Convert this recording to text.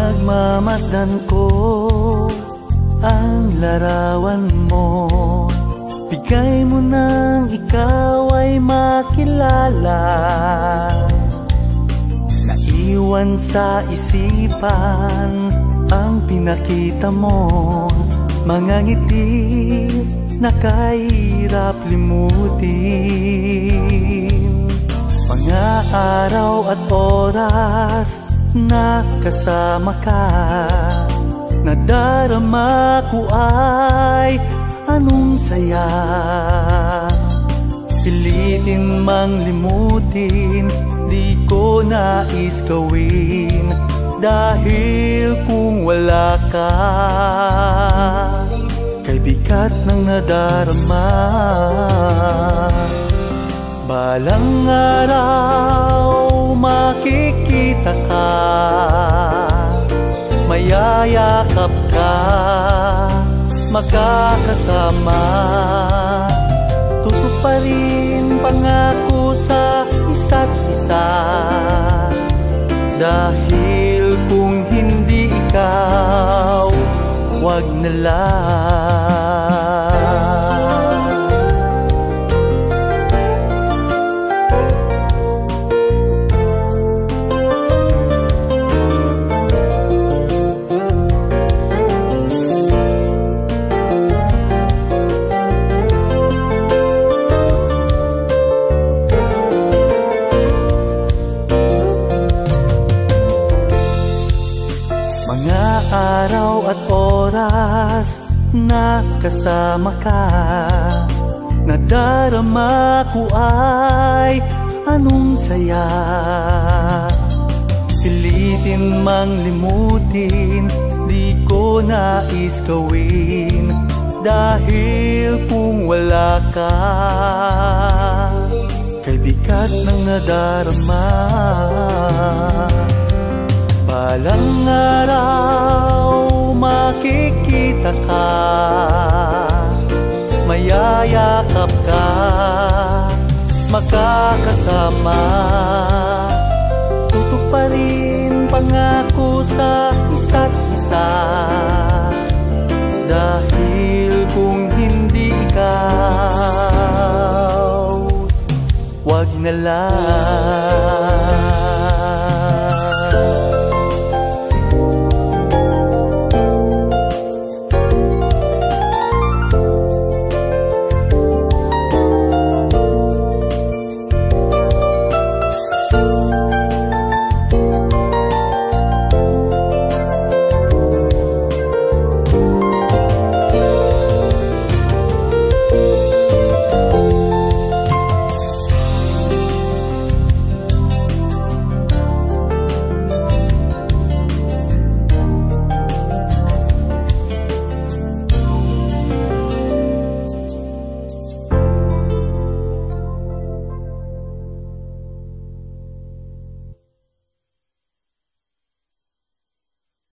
Pinagmamasdan ko ang larawan mo. Bigay mo nang ikaw ay makilala. Naiwan sa isipan ang pinakita mo. Mga ngiti na kahirap limutin. Mga araw at oras na kasama ka, nadarama ko ay anong saya. Pilitin mang limutin, di ko nais gawin. Dahil kung wala ka, kay bigat ng nadarama. Balang araw makikita ka, mayayakap ka, makakasama. Tutuparin pangako sa isa't isa. Dahil kung hindi ikaw, wag na lang. Araw at oras na kasama ka, nadarama ko ay anong saya. Pilitin mang limutin, di ko nais gawin. Dahil kung wala ka, kay bigat ng nadarama. Balang araw makikita ka, mayayakap ka, makakasama. Tutuparin pangako sa isa't isa. Dahil kung hindi ikaw, wag na lang.